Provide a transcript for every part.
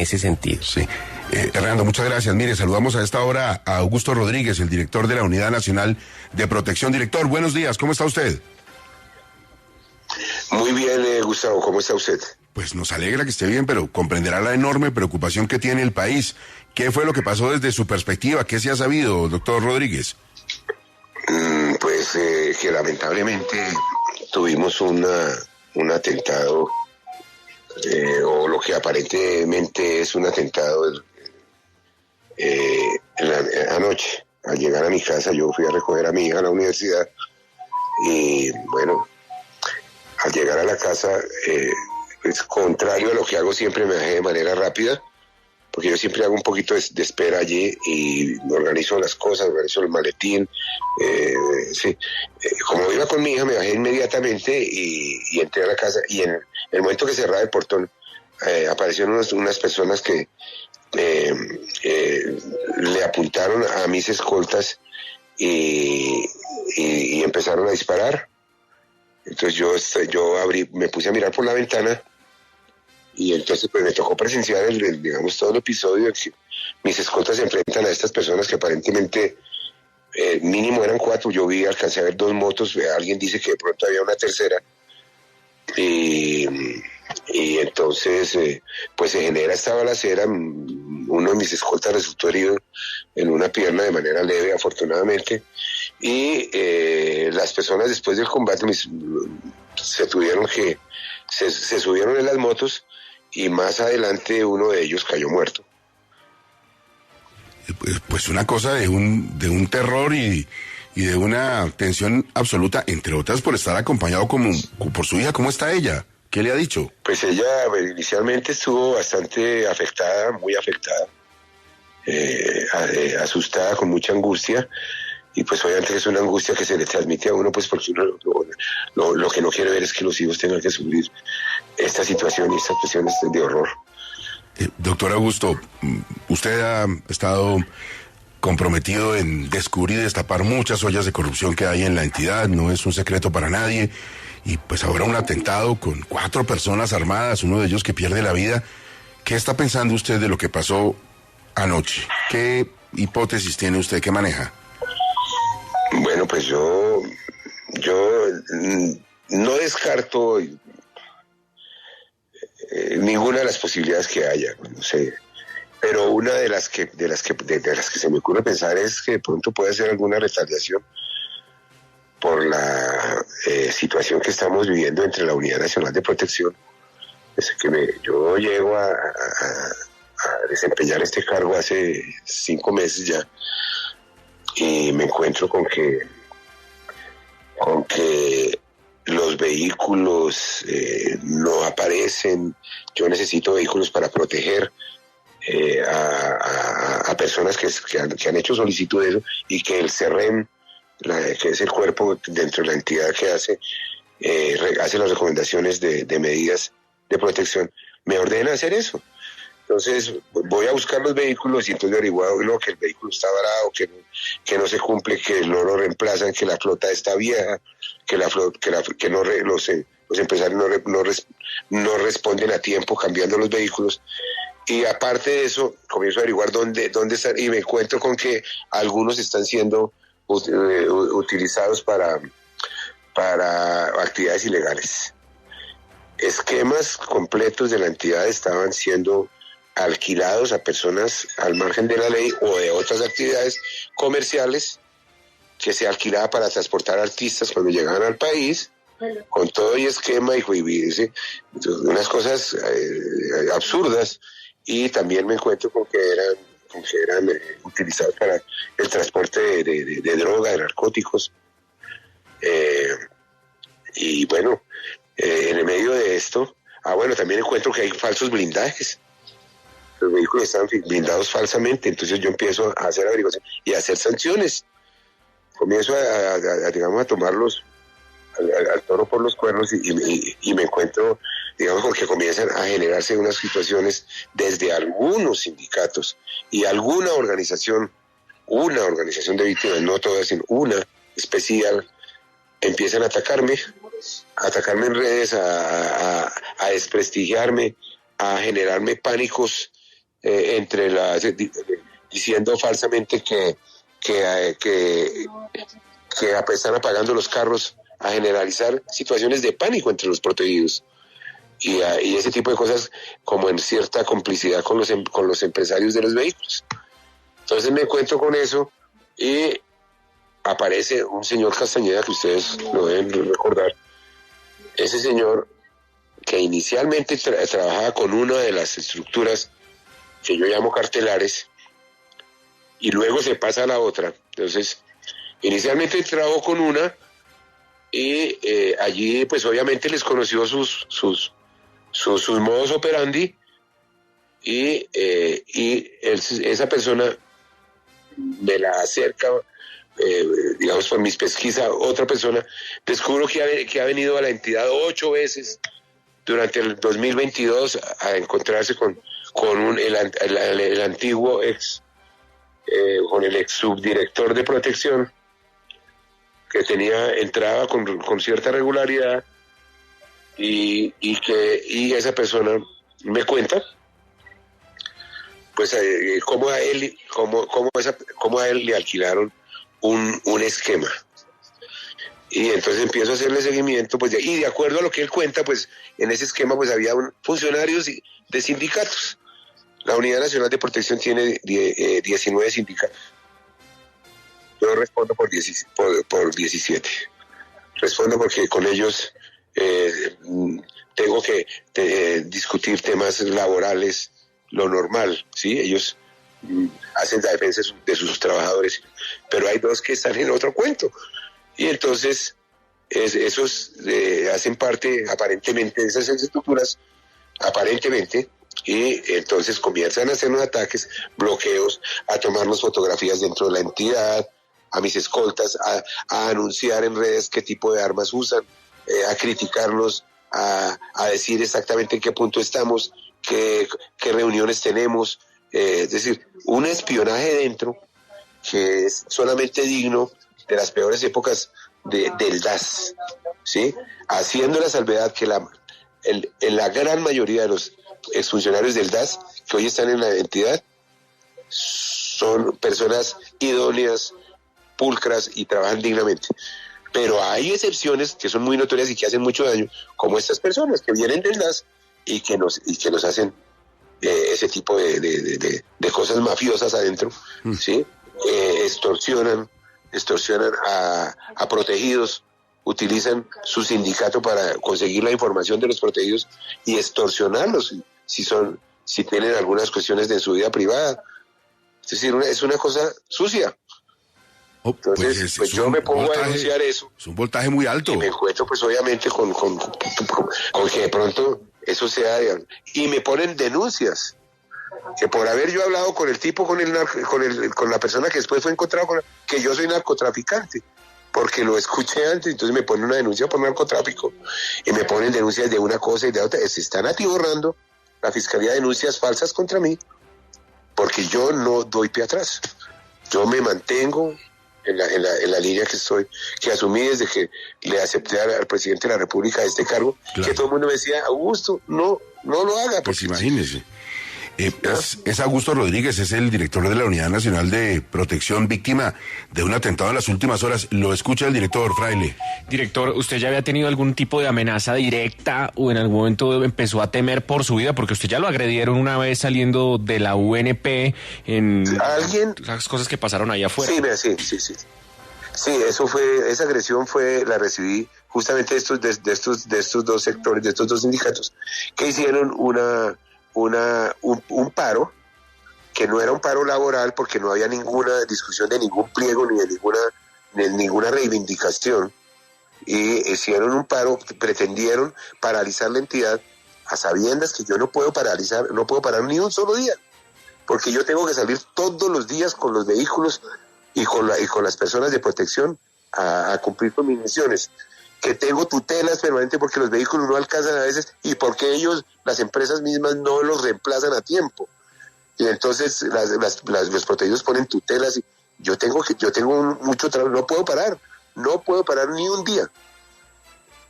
ese sentido. Sí. Hernando, muchas gracias. Mire, saludamos a esta hora a Augusto Rodríguez, el director de la Unidad Nacional de Protección. Director, buenos días, ¿cómo está usted? Muy bien, Gustavo, ¿cómo está usted? Pues nos alegra que esté bien, pero comprenderá la enorme preocupación que tiene el país. ¿Qué fue lo que pasó desde su perspectiva? ¿Qué se ha sabido, doctor Rodríguez? Pues que lamentablemente tuvimos un atentado, o lo que aparentemente es un atentado anoche. Al llegar a mi casa, yo fui a recoger a mi hija a la universidad y bueno, al llegar a la casa, pues contrario a lo que hago siempre, me bajé de manera rápida, porque yo siempre hago un poquito de espera allí y organizo las cosas, organizo el maletín. Sí. Como iba con mi hija, me bajé inmediatamente y entré a la casa, y en el momento que cerraba el portón, aparecieron unas personas que le apuntaron a mis escoltas y empezaron a disparar. Entonces yo me puse a mirar por la ventana, y entonces pues me tocó presenciar digamos, todo el episodio en que mis escoltas se enfrentan a estas personas que aparentemente mínimo eran 4. Yo alcancé a ver 2 motos, alguien dice que de pronto había una tercera, y entonces pues se genera esta balacera. Uno de mis escoltas resultó herido en una pierna de manera leve, afortunadamente, y las personas después del combate se subieron en las motos, y más adelante uno de ellos cayó muerto. Pues una cosa de un terror y de una tensión absoluta, entre otras por estar acompañado por su hija. ¿Cómo está ella? ¿Qué le ha dicho? Pues ella inicialmente estuvo bastante afectada, muy afectada, asustada, con mucha angustia, y pues obviamente es una angustia que se le transmite a uno, pues porque uno lo que no quiere ver es que los hijos tengan que sufrir esta situación y estas cuestiones de horror. Doctor Augusto, usted ha estado comprometido en descubrir y destapar muchas ollas de corrupción que hay en la entidad, no es un secreto para nadie, y pues ahora un atentado con 4 personas armadas, uno de ellos que pierde la vida. ¿Qué está pensando usted de lo que pasó anoche? ¿Qué hipótesis tiene usted que maneja? Bueno, pues yo no descarto ninguna de las posibilidades que haya, no sé, pero una de las que se me ocurre pensar es que de pronto puede ser alguna retaliación por la situación que estamos viviendo entre la Unidad Nacional de Protección. Desde que yo llego a desempeñar este cargo hace 5 meses ya, y me encuentro con que los vehículos no aparecen. Yo necesito vehículos para proteger a personas que han hecho solicitud de eso, y que el CERREM, que es el cuerpo dentro de la entidad que hace las recomendaciones de medidas de protección, me ordena hacer eso. Entonces voy a buscar los vehículos, y entonces averiguado que el vehículo está varado, que no se cumple, que no lo reemplazan, que la flota está vieja, que los empresarios no responden a tiempo cambiando los vehículos. Y aparte de eso, comienzo a averiguar dónde están, y me encuentro con que algunos están siendo utilizados para actividades ilegales. Esquemas completos de la entidad estaban siendo alquilados a personas al margen de la ley o de otras actividades comerciales, que se alquilaba para transportar artistas cuando llegaban al país, con todo y esquema y unas cosas absurdas. Y también me encuentro con que eran utilizados para el transporte de droga, de narcóticos. Y bueno, en el medio de esto, también encuentro que hay falsos blindajes. Los vehículos están blindados falsamente. Entonces yo empiezo a hacer averiguación y a hacer sanciones. Comienzo a tomarlos al toro por los cuernos, y me encuentro, digamos, con que comienzan a generarse unas situaciones desde algunos sindicatos y alguna organización de víctimas, no todas, sino una especial, empiezan a atacarme en redes, a desprestigiarme, a generarme pánicos diciendo falsamente que están apagando los carros, a generalizar situaciones de pánico entre los protegidos. Y ese tipo de cosas, como en cierta complicidad con los empresarios de los vehículos. Entonces me encuentro con eso y aparece un señor Castañeda, que ustedes lo deben recordar. Ese señor que inicialmente trabajaba con una de las estructuras que yo llamo cartelares y luego se pasa a la otra. Entonces, inicialmente trabajó con una y allí pues obviamente les conoció sus modos operandi y esa persona me la acerca, digamos por mis pesquisas, otra persona, descubro que ha venido a la entidad 8 veces durante el 2022 a encontrarse con el antiguo con el ex subdirector de protección, que entraba con cierta regularidad y esa persona me cuenta pues cómo a él le alquilaron un esquema. Y entonces empiezo a hacerle seguimiento, pues y de acuerdo a lo que él cuenta, pues en ese esquema pues había funcionarios de sindicatos. La Unidad Nacional de Protección tiene 19 sindicatos. Yo respondo por 17. Respondo porque con ellos tengo que discutir temas laborales, lo normal, ¿sí? Ellos hacen la defensa de sus trabajadores, pero hay 2 que están en otro cuento. Y entonces esos hacen parte aparentemente de esas estructuras, aparentemente, y entonces comienzan a hacernos ataques, bloqueos, a tomarnos fotografías dentro de la entidad, a mis escoltas, a anunciar en redes qué tipo de armas usan, a criticarnos, a decir exactamente en qué punto estamos, qué reuniones tenemos, es decir, un espionaje dentro que es solamente digno de las peores épocas del DAS, ¿sí? Haciendo la salvedad que la gran mayoría de los exfuncionarios del DAS que hoy están en la entidad son personas idóneas, pulcras y trabajan dignamente. Pero hay excepciones que son muy notorias y que hacen mucho daño, como estas personas que vienen del DAS y que nos hacen ese tipo de cosas mafiosas adentro, ¿sí? Extorsionan a protegidos, utilizan su sindicato para conseguir la información de los protegidos y extorsionarlos si tienen algunas cuestiones de su vida privada. Es decir, es una cosa sucia. Entonces, pues yo me pongo a denunciar eso. Es un voltaje muy alto. Y me encuentro, pues obviamente, con que de pronto eso sea. Y me ponen denuncias. Que por haber yo hablado con el tipo, con la persona que después fue encontrado, que yo soy narcotraficante. Porque lo escuché antes, entonces me ponen una denuncia por narcotráfico. Y me ponen denuncias de una cosa y de otra. Se están atiborrando la fiscalía denuncias falsas contra mí. Porque yo no doy pie atrás. Yo me mantengo en la línea que asumí desde que le acepté al presidente de la República este cargo, claro. Que todo el mundo me decía, Augusto, no lo haga. Pues imagínese. Es Augusto Rodríguez, es el director de la Unidad Nacional de Protección, víctima de un atentado en las últimas horas. Lo escucha el director, Fraile. Director, ¿usted ya había tenido algún tipo de amenaza directa o en algún momento empezó a temer por su vida? Porque usted ya lo agredieron una vez saliendo de la UNP en las cosas que pasaron allá afuera. Sí. Sí, esa agresión la recibí justamente de estos 2 sectores, de estos 2 sindicatos, que hicieron un paro, que no era un paro laboral porque no había ninguna discusión de ningún pliego ni de ninguna reivindicación, y hicieron un paro, pretendieron paralizar la entidad a sabiendas que yo no puedo parar ni un solo día, porque yo tengo que salir todos los días con los vehículos y con las personas de protección a cumplir con mis misiones, que tengo tutelas permanentes porque los vehículos no alcanzan a veces y porque las empresas mismas no los reemplazan a tiempo. Y entonces los protegidos ponen tutelas y yo tengo mucho trabajo, no puedo parar ni un día.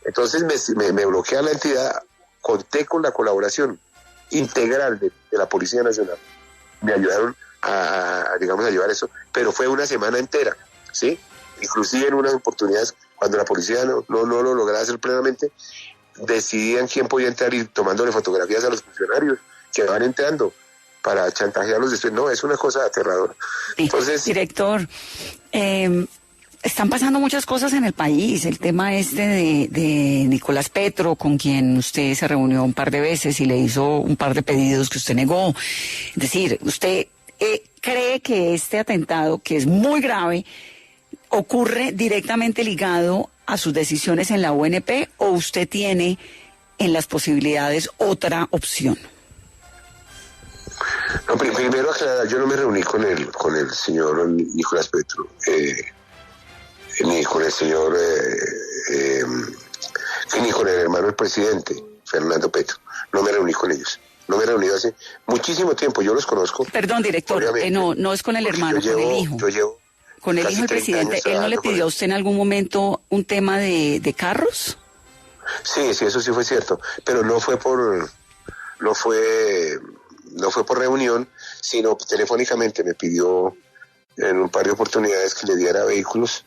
Entonces me bloquea la entidad, conté con la colaboración integral de la Policía Nacional. Me ayudaron a llevar eso, pero fue una semana entera, ¿sí? Inclusive en unas oportunidades, cuando la policía no lo lograba hacer plenamente, decidían quién podía entrar y tomándole fotografías a los funcionarios que van entrando para chantajearlos después. No, es una cosa aterradora. Entonces, director, están pasando muchas cosas en el país. El tema de Nicolás Petro, con quien usted se reunió un par de veces y le hizo un par de pedidos que usted negó. Es decir, usted cree que este atentado, que es muy grave, ocurre directamente ligado a sus decisiones en la UNP, o usted tiene en las posibilidades otra opción. No, primero aclarar, yo no me reuní con el señor Nicolás Petro, ni con el señor, ni con el hermano del presidente, Fernando Petro. No me reuní con ellos. No me he reunido hace muchísimo tiempo, yo los conozco. Perdón, director, no es con el hermano, con el hijo. Con el hijo del presidente. ¿Él no le pidió a usted en algún momento un tema de carros? Sí, eso sí fue cierto, pero no fue por reunión, sino telefónicamente me pidió en un par de oportunidades que le diera vehículos.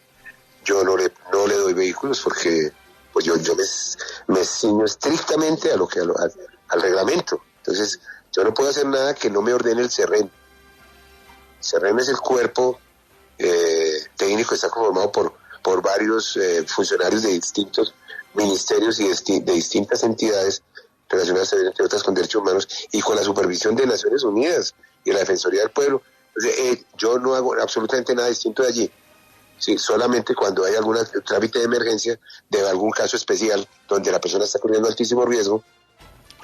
Yo no le doy vehículos porque pues yo me ciño estrictamente al reglamento. Entonces, yo no puedo hacer nada que no me ordene el CERREN. El CERREN es el cuerpo técnico que está conformado por varios funcionarios de distintos ministerios y de distintas entidades relacionadas, entre otras, con derechos humanos y con la supervisión de Naciones Unidas y la Defensoría del Pueblo. Entonces, yo no hago absolutamente nada distinto de allí. Sí, solamente cuando hay algún trámite de emergencia de algún caso especial donde la persona está corriendo altísimo riesgo,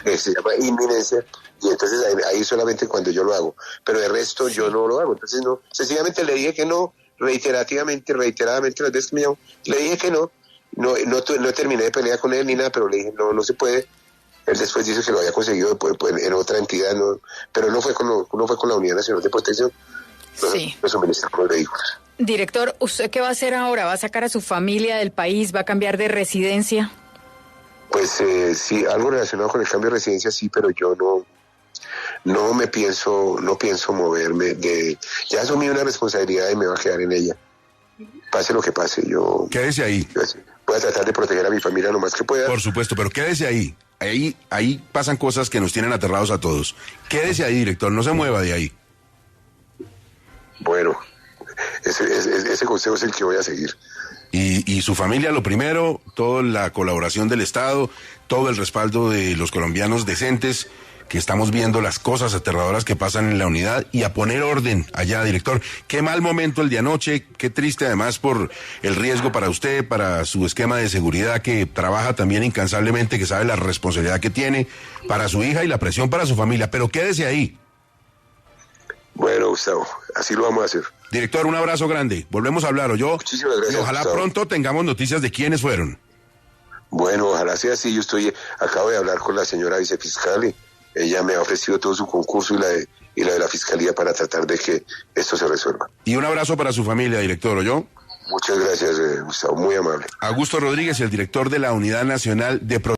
que se llama inminencia, y entonces ahí solamente cuando yo lo hago, pero de resto yo no lo hago. Entonces no, sencillamente le dije que no, reiteradamente las veces que me llamó, le dije que no terminé de pelear con él ni nada, pero le dije no se puede. Él después dice que lo había conseguido en otra entidad, pero no fue con la Unidad Nacional de Protección. Sí. Lo suministramos los vehículos. Director, ¿usted qué va a hacer ahora? ¿Va a sacar a su familia del país? ¿Va a cambiar de residencia? Pues sí, algo relacionado con el cambio de residencia sí, pero yo no pienso moverme ya asumí una responsabilidad y me va a quedar en ella. Pase lo que pase, quédese ahí. Voy a tratar de proteger a mi familia lo más que pueda. Por supuesto, pero quédese ahí. Ahí pasan cosas que nos tienen aterrados a todos. Quédese ahí, director, no se mueva de ahí. Bueno, ese consejo es el que voy a seguir. Y su familia, lo primero, toda la colaboración del Estado, todo el respaldo de los colombianos decentes, que estamos viendo las cosas aterradoras que pasan en la unidad, y a poner orden allá, director. Qué mal momento el de anoche, qué triste además por el riesgo para usted, para su esquema de seguridad, que trabaja también incansablemente, que sabe la responsabilidad que tiene para su hija y la presión para su familia, pero quédese ahí. Bueno, Gustavo, así lo vamos a hacer. Director, un abrazo grande. Volvemos a hablar, ¿oyó? Muchísimas gracias. Y ojalá Gustavo, pronto tengamos noticias de quiénes fueron. Bueno, ojalá sea así. Acabo de hablar con la señora vicefiscal y ella me ha ofrecido todo su concurso y la de la fiscalía para tratar de que esto se resuelva. Y un abrazo para su familia, director, ¿oyó? Muchas gracias, Gustavo, muy amable. Augusto Rodríguez, el director de la Unidad Nacional de Protección.